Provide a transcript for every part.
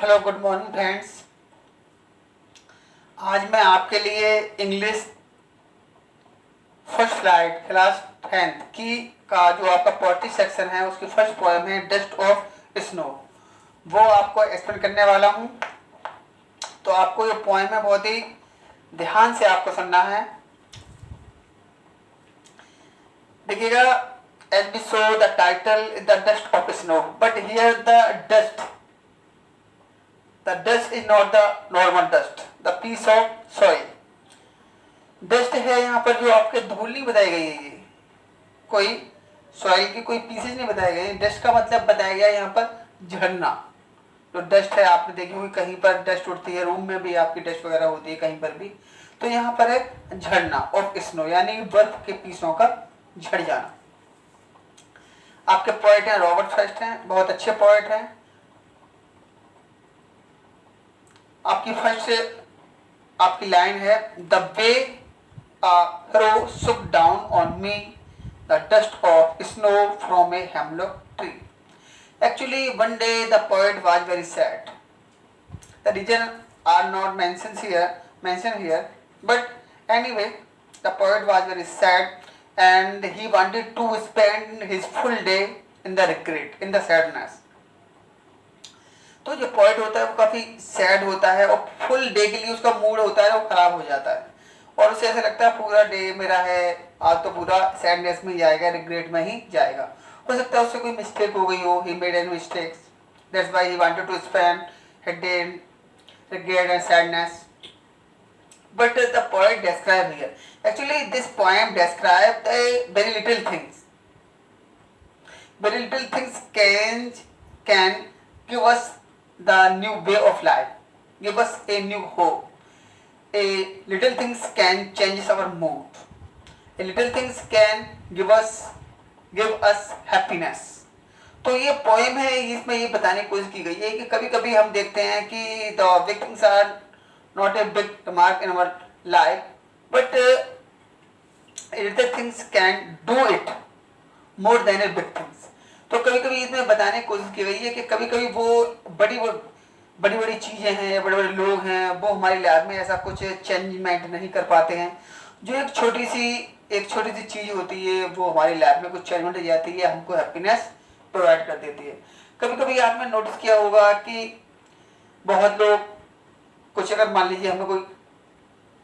Hello, good morning friends. आज मैं आपके लिए English first slide class 10th की का जो आपका पोएट्री सेक्शन है उसकी फर्स्ट पोएम है डस्ट ऑफ स्नो, वो आपको एक्सप्लेन करने वाला हूँ। तो आपको ये पोएम है बहुत ही ध्यान से आपको सुनना है। देखिएगा, as we saw the title is the dust of snow, but here the dust is not the normal dust, the piece of soil. Dust है यहाँ पर जो आपके धूल नहीं बताई गई है, ये कोई सॉइल की कोई पीसेज नहीं बताए गए। डस्ट का मतलब बताया गया यहाँ पर झरना। जो डस्ट है आपने देखी हुई, कहीं पर डस्ट उड़ती है, रूम में भी आपकी डस्ट वगैरह होती है कहीं पर भी, तो यहाँ पर है झरना ऑफ स्नो, यानी बर्फ के पीसों का झड़ जाना। आपके पोएट हैं रॉबर्ट फ्रॉस्ट हैं, बहुत अच्छे पोएट हैं। आपकी फर्स्ट आपकी लाइन है the way hero shook down on me the dust of snow from a hemlock tree. Actually, one day the poet was very sad. The reason are not mentioned here, but anyway, the poet was very sad and he wanted to spend his full day in the regret, in the sadness. तो जो poet होता है वो काफ़ी sad होता है और full day के लिए उसका मूड होता है वो ख़राब हो जाता है और उसे ऐसा लगता है पूरा डे मेरा है आज तो पूरा सैडनेस में जाएगा, रिग्रेट में ही जाएगा। हो सकता है उससे कोई मिस्टेक हो गई हो, he made any mistakes, that's why he wanted to spend his day in regret and sadness. But the poet describe here, actually this poem describe the very little things. Very little things can give us the new way of life, give us a new hope. A little things can change our mood. A little things can give us happiness. तो ये poem है, इसमें ये बताने की कोशिश की गई है कि कभी कभी हम देखते हैं कि the big things are not a big remark in our life, but little things can do it more than a big things. तो कभी कभी इसमें बताने की कोशिश की गई है कि कभी कभी वो बड़ी बड़ी चीज़ें हैं या बड़े बड़े लोग हैं वो हमारी लाइफ में ऐसा कुछ चेंजमेंट नहीं कर पाते हैं। जो एक छोटी सी चीज़ होती है वो हमारी लाइफ में कुछ चेंजमेंट हो जाती है, हमको हैप्पीनेस प्रोवाइड कर देती है। कभी कभी आपने नोटिस किया होगा कि बहुत लोग कुछ, अगर मान लीजिए हमें कोई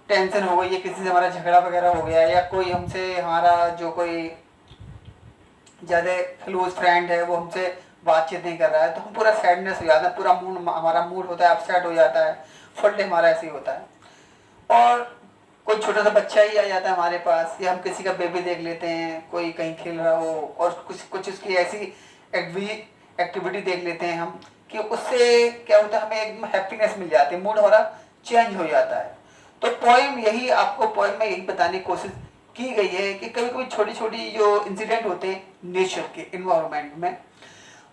टेंशन हो गई है, किसी से हमारा झगड़ा वगैरह हो गया या कोई हमसे हमारा जो कोई ज़्यादा क्लोज फ्रेंड है वो हमसे बातचीत नहीं कर रहा है, तो हम पूरा सैडनेस हो जाता है, पूरा हमारा मूड होता है अपसेट हो जाता है, फुल डे हमारा ऐसे ही होता है। और कोई छोटा सा बच्चा ही आ जाता है हमारे पास, या हम किसी का बेबी देख लेते हैं, कोई कहीं खेल रहा हो और कुछ उसकी ऐसी एक्टिविटी देख लेते हैं हम कि उससे क्या होता है, हमें एकदम हैप्पीनेस मिल जाती है, मूड हमारा चेंज हो जाता है। तो पोएम यही आपको पोएम में यही बताने की कोशिश की गई है कि कभी कभी छोटी छोटी जो इंसिडेंट होते हैं नेचर के इन्वायरमेंट में,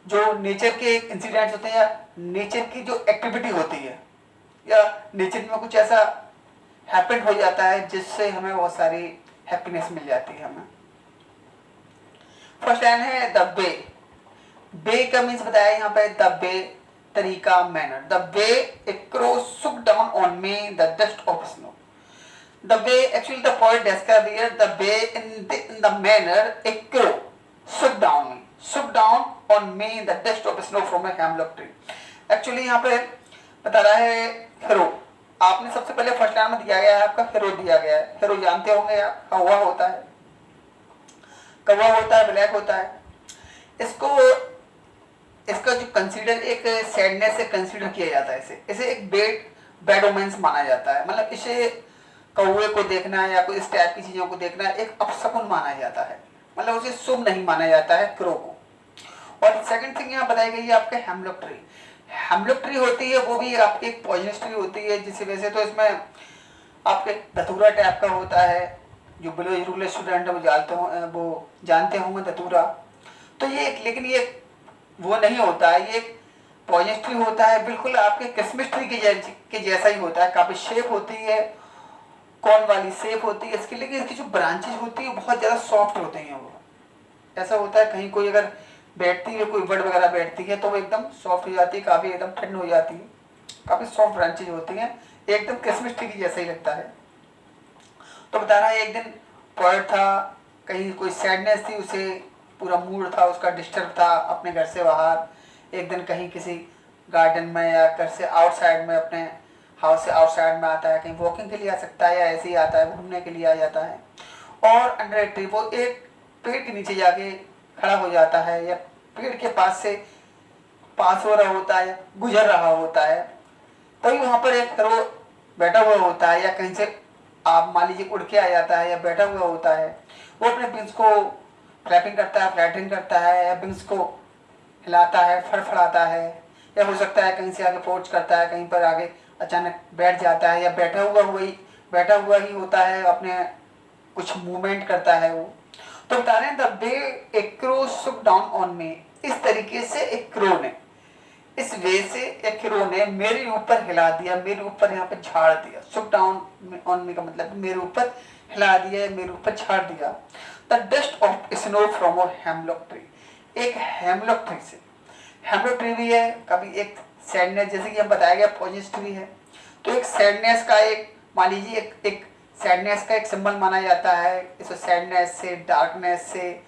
जो नेचर के इंसिडेंट्स होते हैं या नेचर की जो एक्टिविटी होती है या नेचर में कुछ ऐसा हैपन हो जाता है जिससे हमें बहुत सारी हैप्पीनेस मिल जाती है हमें। फर्स्ट लाइन है द वे। बे का मीन्स बताया यहाँ पे, द वे तरीका, manner. The way a crow shook down on me the dust of snow. The way, actually the poet describes here the way in the manner a crow shook down on me the dust of snow from a hemlock tree. Actually यहाँ पे बता रहा है hero. आपने सबसे पहले first line में दिया गया है, आपका हीरो दिया गया है। हीरो जानते होंगे आप, कौवा होता है, कौवा होता है, ब्लैक होता है। इसका जो कंसीडर एक सैडनेस से कंसीडर किया जाता है, इसे एक बैड ओमेंस माना जाता है। मतलब इसे कौवे को देखना या कोई इस टाइप की चीज़ों को देखना एक अपशकुन माना जाता है, मतलब उसे शुभ नहीं माना जाता है क्रो को। और सेकंड थिंग यहाँ बताई गई है आपके हेमलॉक ट्री। हेमलॉक ट्री होती है वो भी आपकी एक पॉइजनस ट्री होती है, जिसकी वजह से तो इसमें आपके धतूरा टाइप का होता है। जो बिलो रूरल स्टूडेंट है वो जानते होंगे धतूरा। तो ये लेकिन ये वो नहीं होता है, ये एक पॉइजनस ट्री होता है, बिल्कुल आपके क्रिसमस ट्री के जैसा ही होता है। काफ़ी शेप होती है, कौन वाली शेप होती है इसकी, लेकिन इसकी जो ब्रांचेज होती है बहुत ज़्यादा सॉफ्ट होते हैं। वो ऐसा होता है कहीं कोई अगर बैठती है, कोई बर्ड वगैरह बैठती है तो वो एकदम सॉफ्ट हो जाती है, काफ़ी एकदम ठंड हो जाती है। काफ़ी सॉफ्ट ब्रांचेज होती हैं, एकदम क्रिसमस ट्री की जैसा ही लगता है। तो बता रहा है एक दिन पोएट था, कहीं कोई सैडनेस थी उसे, पूरा मूड था उसका डिस्टर्ब था अपने घर से बाहर, एक दिन कहीं किसी गार्डन में या घर से आउटसाइड में, अपने हाउस से आउटसाइड में आता है, कहीं वॉकिंग के लिए आ सकता है या ऐसे ही आता है घूमने के लिए आ जाता है, और अंडर ए ट्री वो एक पेड़ के नीचे जाके खड़ा हो जाता है या पेड़ के पास से पास हो रहा होता है, गुजर रहा होता है। तभी वहां पर एक खरगोश बैठा हुआ होता है, या कहीं से आप मान लीजिए उड़ के आ जाता है या बैठा हुआ होता है, वो अपने विंग्स को फ्लैपिंग करता है, फ्लैटरिंग करता है, या विंग्स को हिलाता है, फड़फड़ाता है, या हो सकता है कहीं से आगे पोच करता है, कहीं पर आगे अचानक बैठ जाता है, या बैठा हुआ ही होता है, अपने कुछ मूवमेंट करता है वो। तो बता रहे हैं the way a crow shook down on मी, इस तरीके से एक क्रो ने, इस वे से एक क्रो ने मेरे ऊपर हिला दिया, मेरे ऊपर यहाँ पे झाड़ दिया। सुक डाउन ऑन मी का मतलब मेरे ऊपर हिला दिया, मेरे ऊपर झाड़ दिया। The dust of snow from a hemlock tree, एक हेमलॉक ट्री से, हेमलॉक ट्री भी है कभी एक सैडनेस, जैसे कि हम बताया गया पॉजिटिव ट्री है, तो एक सैडनेस का एक मान लीजिए एक सैडनेस का एक सिंबल माना जाता है, इसको सैडनेस से, डार्कनेस से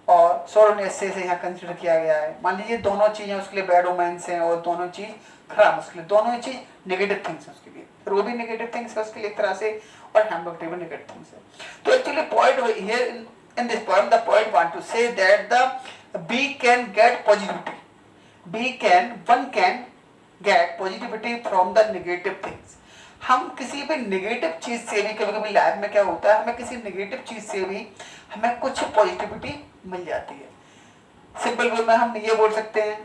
और सोरोनेस से यहाँ कंसिडर किया गया है। मान लीजिए दोनों चीज़ें उसके लिए बैड ओमेंस हैं और दोनों चीज़ खराब, उसके लिए दोनों ही चीज़ नेगेटिव थिंग्स है उसके लिए, वो भी नेगेटिव थिंग्स है उसके लिए एक तरह से, और हेमलॉक ट्री भी नेगेटिव थिंग्स है। तो actually point here in this poem the poet want to say that the bee can get positivity, one can get positivity from the negative things। हम किसी भी नेगेटिव चीज से भी, कभी कभी लाइफ में क्या होता है, हमें किसी नेगेटिव चीज से भी हमें कुछ पॉजिटिविटी मिल जाती है। सिंपल वे में हम ये बोल सकते हैं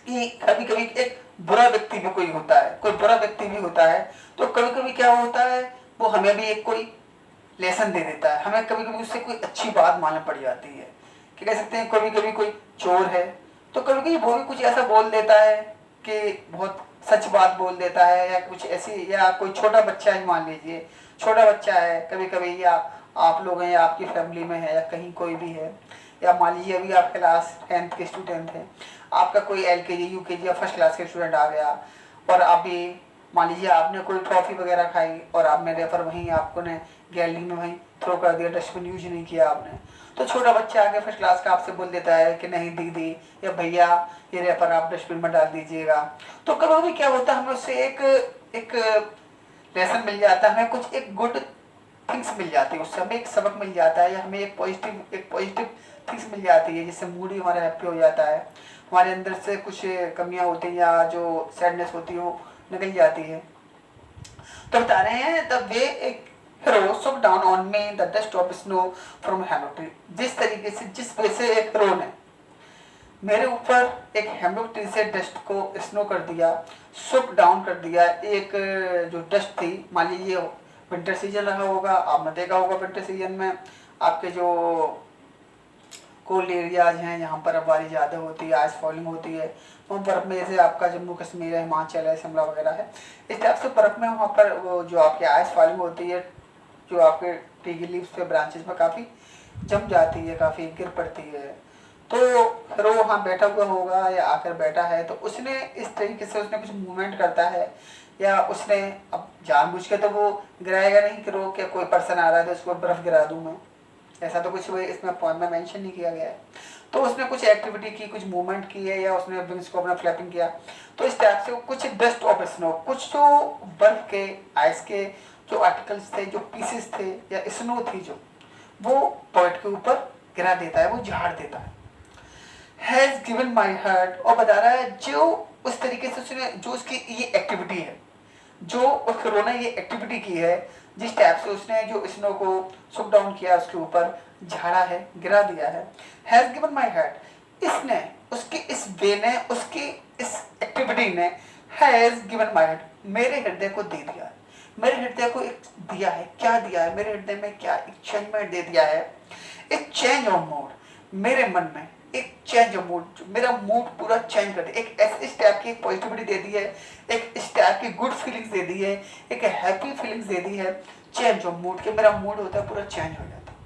कि कभी कभी एक बुरा व्यक्ति भी कोई होता है, कोई बुरा व्यक्ति भी होता है, तो कभी कभी क्या होता है वो हमें भी एक कोई लेसन दे देता है, हमें कभी कभी उससे कोई अच्छी बात मालूम पड़ जाती है। कि कह सकते हैं कभी कभी कोई चोर है तो कभी कभी वो भी कुछ ऐसा बोल देता है कि बहुत सच बात बोल देता है, या कुछ ऐसी, या कोई छोटा बच्चा ही मान लीजिए, छोटा बच्चा है कभी कभी, या आप लोग हैं या आपकी फैमिली में है या कहीं कोई भी है, या मान लीजिए अभी आप क्लास 10th के स्टूडेंट हैं, आपका कोई LKG UKG या फर्स्ट क्लास के स्टूडेंट आ गया, और अभी मान लीजिए आपने कोई ट्रॉफी वगैरह खाई और आपने रेफर वहीं आपको ने गैलरी में वहीं थ्रो कर दिया, डस्टबिन यूज नहीं किया आपने, तो छोटा बच्चा आगे फर्स्ट क्लास का आपसे बोल देता है कि नहीं दीदी या भैया ये रेफर आप डस्टबिन में डाल दीजिएगा। तो कभी कभी क्या होता है हमें उससे एक लेसन मिल जाता है, हमें कुछ एक गुड थिंग्स मिल जाती है, उससे हमें एक सबक मिल जाता है, या हमें एक पॉजिटिव थिंग्स मिल जाती है, जिससे मूड ही हमारा हैप्पी हो जाता है, हमारे अंदर से कुछ कमियां होती हैं या जो सैडनेस होती है वो निकल जाती है। तो बता रहे हैं द वे एक हीरो सुक down on me the dust of snow from hemlock tree, जिस तरीके से जिस वजह से एक हीरो ने मेरे ऊपर एक हेमलॉक ट्री से डस्ट को स्नो कर दिया, सुक डाउन कर दिया। एक जो डस्ट थी, मान लीजिए विंटर सीजन रहा होगा, आपने देखा होगा विंटर सीजन में आपके जो कोल्ड एरियाज हैं यहाँ पर बारिश ज़्यादा होती है, आइस फॉलिंग होती है, वहाँ बर्फ़ में जैसे आपका जम्मू कश्मीर है, हिमाचल है, शिमला वगैरह है, इस टाइप से बर्फ़ में वहाँ पर वो जो आपकी आइस फॉलिंग होती है, जो आपके ट्री लीव्स पे ब्रांचेस में काफ़ी जम जाती है, काफ़ी गिर पड़ती है। तो फिर वो वहाँ बैठा हुआ होगा या आकर बैठा है, तो उसने इस तरीके से उसने कुछ मूवमेंट करता है, या उसने अब जानबूझ के तो वो गिराएगा नहीं कि रो के कोई पर्सन आ रहा है तो उसको बर्फ़ गिरा दूँ मैं, ऐसा तो कुछ इसमें पॉइंट में मेंशन नहीं किया गया है। तो उसने कुछ एक्टिविटी की, कुछ मूवमेंट की है, या उसने विंग्स को अपना फ्लैपिंग किया, तो इस टाइप से कुछ डस्ट ऑफ स्नो, कुछ जो बर्फ के आइस के जो आर्टिकल्स थे, जो पीसेस थे या स्नो थी जो, वो पोएट के ऊपर गिरा देता है, वो झाड़ देता है। हैज गिवन माई हार्ट, और बता रहा है जो उस तरीके से उसने जो उसकी ये एक्टिविटी है, जो उस कोरोना ये एक्टिविटी की है, जिस टाइप से उसने जो स्नो को सुक डाउन किया, उसके ऊपर झाड़ा है, गिरा दिया है। हैज गिवन माई हार्ट, इसने उसकी इस वे ने, उसकी इस एक्टिविटी ने, हैज गिवन माई हार्ट, मेरे हृदय को दे दिया है, मेरे हृदय को एक दिया है। क्या दिया है मेरे हृदय में? क्या एक चेंजमेंट दे दिया है, एक चेंज ऑफ मूड, मेरे मन में एक चेंज ऑफ मूड, मेरा मूड पूरा चेंज कर दिया, एक इस टाइप की पॉजिटिविटी दे दी है, एक इस टाइप की गुड फीलिंग्स दे दी है, एक हैप्पी फीलिंग्स दे दी है, चेंज ऑफ मूड के मेरा मूड होता है पूरा चेंज हो जाता है।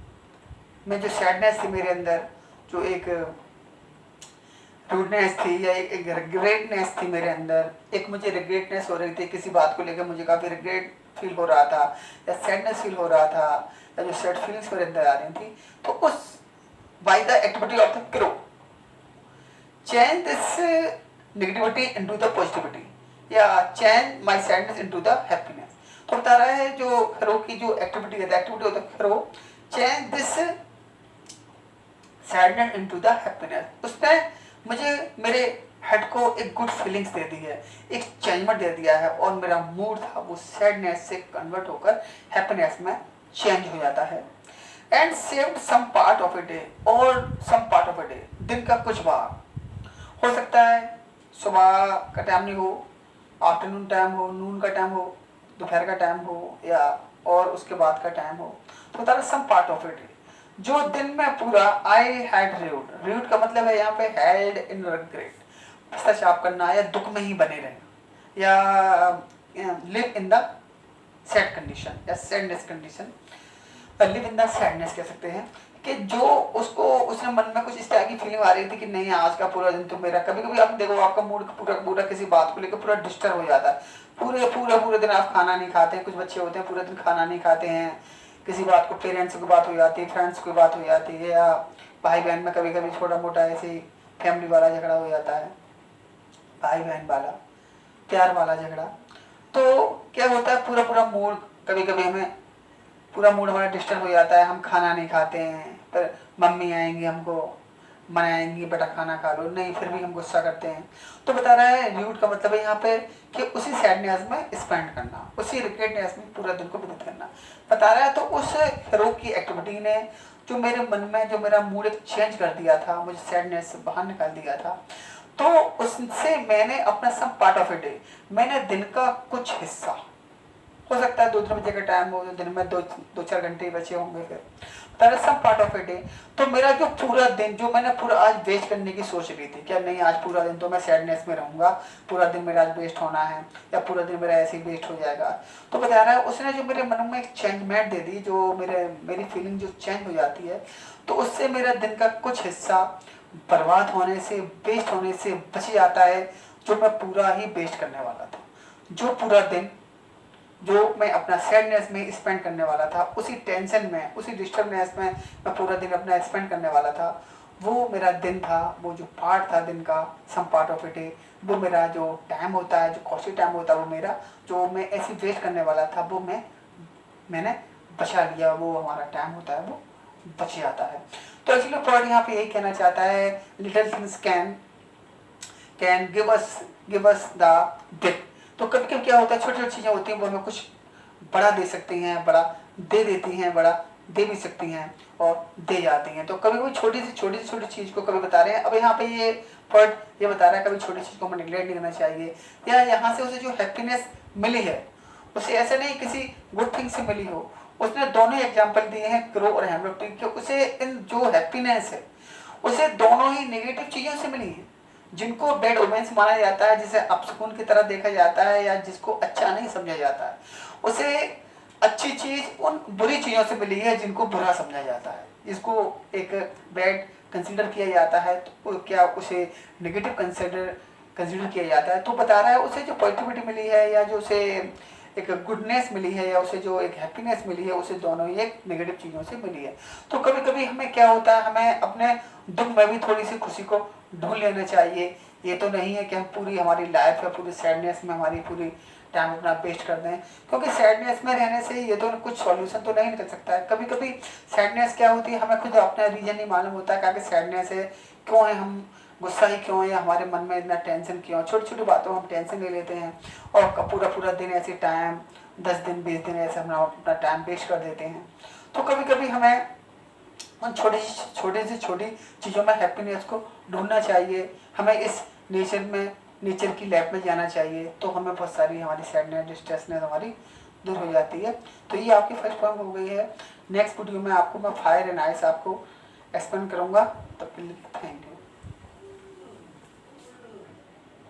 मैं जो सैडनेस थी मेरे अंदर, जो एक रूडनेस थी या एक रिग्रेटनेस थी मेरे अंदर, एक मुझे रिग्रेटनेस हो रही थी किसी बात को लेकर, मुझे काफ़ी रिग्रेट फील हो रहा था या सैडनेस फील हो रहा था या जो सैड फीलिंग्स मेरे अंदर आ रही थी, तो उस by the activity of the crow change this negativity into the positivity या change my sadness into the happiness. तो बता रहा है जो क्रो की जो एक्टिविटी है, the activity of the crow change this sadness into the happiness. उसने मुझे मेरे हेड को एक गुड फीलिंग्स दे दी है, एक चेंजमेंट दे दिया है और मेरा मूड था वो सैडनेस से कन्वर्ट होकर हैप्पीनेस में चेंज हो जाता है। And saved some part of a day, और some part of a day, दिन का कुछ भाग, हो सकता है सुबह का टाइम नहीं हो, आफ्टरनून टाइम हो, नून का टाइम हो, दोपहर का टाइम हो या और उसके बाद का टाइम हो, तो बता रहा some part of a day, जो दिन में पूरा आई हैड रिव्ड, रिव्ड का मतलब है यहाँ पे हेल्ड इन रिग्रेट, पश्चाताप करना या दुख में ही बने रहना या live in the sad condition या sadness condition, live in the sadness कह सकते हैं, कि जो उसको उसने मन में कुछ इस तरह की फीलिंग आ रही थी कि नहीं आज का पूरा दिन तो मेरा, कभी कभी आप देखो आपका मूड पूरा पूरा किसी बात को लेकर पूरा डिस्टर्ब हो जाता है, पूरे दिन आप खाना नहीं खाते हैं, कुछ बच्चे होते हैं पूरे दिन खाना नहीं खाते हैं, किसी बात को पेरेंट्स की बात हो जाती है, फ्रेंड्स की बात हो जाती है, या भाई बहन में कभी कभी छोटा मोटा ऐसे फैमिली वाला झगड़ा हो जाता है, भाई बहन वाला प्यार वाला झगड़ा, तो क्या होता है पूरा पूरा मूड, कभी कभी हमें पूरा मूड हमारा डिस्टर्ब हो जाता है, हम खाना नहीं खाते हैं, पर मम्मी आएंगी हमको मनाएंगी बेटा खाना खा लो, नहीं फिर भी हम गुस्सा करते हैं। तो बता रहा है र्यूट का मतलब है यहाँ पे कि उसी सैडनेस में स्पेंड करना, उसी रिग्रेटनेस में पूरा दिन को व्यतीत करना बता रहा है। तो उस रोग की एक्टिविटी ने जो मेरे मन में जो मेरा मूड एक चेंज कर दिया था, मुझे सैडनेस से बाहर निकाल दिया था, तो उससे मैंने अपना सब पार्ट ऑफ ए डे, मैंने दिन का कुछ हिस्सा, हो सकता है 2-3 बजे का टाइम हो, दिन में 2-4 घंटे बचे होंगे, फिर सब पार्ट ऑफ ए डे, तो मेरा जो पूरा दिन जो मैंने पूरा आज वेस्ट करने की सोच रही थी, क्या नहीं आज पूरा दिन तो मैं सैडनेस में रहूंगा, पूरा दिन मेरा आज वेस्ट होना है या पूरा दिन मेरा ऐसे ही वेस्ट हो जाएगा, तो बता रहा है उसने जो मेरे मन में एक चेंजमेंट दे दी, जो मेरी फीलिंग जो चेंज हो जाती है, तो उससे मेरा दिन का कुछ हिस्सा बर्बाद होने से, वेस्ट होने से बच जाता है, जो मैं पूरा ही वेस्ट करने वाला था, जो पूरा दिन जो मैं अपना सैडनेस में स्पेंड करने वाला था, उसी टेंशन में, उसी डिस्टर्बनेस में मैं पूरा दिन अपना स्पेंड करने वाला था, वो मेरा दिन था, वो जो पार्ट था दिन का, सम पार्ट ऑफ इट है, वो मेरा जो टाइम होता है, जो कॉस्टली टाइम होता है, वो मेरा जो मैं ऐसी वेस्ट करने वाला था, वो मैंने बचा लिया, वो हमारा टाइम होता है वो बच जाता है। तो एक्चुअली पॉइंट यहाँ पे यही कहना चाहता है, little things can give us the big. तो कभी कभी क्या होता है, छोटी छोटी चीज़ें होती हैं वो हमें कुछ बड़ा दे सकती हैं, बड़ा दे देती हैं, बड़ा दे भी सकती हैं और दे जाती हैं। तो कभी कभी छोटी सी चीज़ को कभी बता रहे हैं, अब यहाँ पे ये पॉइंट ये बता रहा है कभी छोटी चीज़ को हमें निगलेक्ट नहीं करना चाहिए, या यहाँ से उसे जो हैप्पीनेस मिली है उसे ऐसे नहीं किसी गुड थिंग से मिली हो, उसने दोनों एग्जाम्पल दिए हैं क्रो और हैमलेट के, उसे इन जो हैप्पीनेस है उसे दोनों ही नेगेटिव चीज़ों से मिली है, जिनको बैड ओमेंस माना जाता है, जिसे अपशकुन की तरह देखा जाता है या जिसको अच्छा नहीं समझा जाता है, उसे अच्छी चीज उन बुरी चीजों से मिली है जिनको बुरा समझा जाता है, जिसको एक बैड कंसीडर किया जाता है, तो क्या उसे नेगेटिव कंसीडर किया जाता है। तो बता रहा है उसे जो पॉजिटिविटी मिली है या जो उसे एक गुडनेस मिली है या उसे जो एक हैप्पीनेस मिली है, उसे दोनों ही एक नेगेटिव चीज़ों से मिली है। तो कभी कभी हमें क्या होता है, हमें अपने दुख में भी थोड़ी सी खुशी को ढूंढ लेना चाहिए। ये तो नहीं है कि हम पूरी हमारी लाइफ या पूरी सैडनेस में हमारी पूरी टाइम अपना वेस्ट कर दें, क्योंकि सैडनेस में रहने से ये तो कुछ सॉल्यूशन तो नहीं निकल सकता है। कभी कभी सैडनेस क्या होती है, हमें खुद अपना रीजन नहीं मालूम होता है कि सैडनेस है, क्यों है, हम गुस्सा ही क्यों है, या हमारे मन में इतना टेंशन क्यों, छोटी छोटी बातों में हम टेंशन ले लेते हैं और पूरा दिन ऐसे टाइम 10 दिन 20 दिन ऐसे हम अपना टाइम वेस्ट कर देते हैं। तो कभी कभी हमें उन छोटी चीज़ों में हैप्पीनेस को ढूंढना चाहिए, हमें इस नेचर की लाइफ में जाना चाहिए, तो हमें बहुत सारी हमारी सैडनेस डिस्ट्रेसनेस हमारी दूर हो जाती है। तो ये आपकी फर्स्ट पॉइंट हो गई है। नेक्स्ट वीडियो में आपको मैं फायर एंड आइस आपको एक्सप्लेन करूँगा। तब के लिए थैंक यू।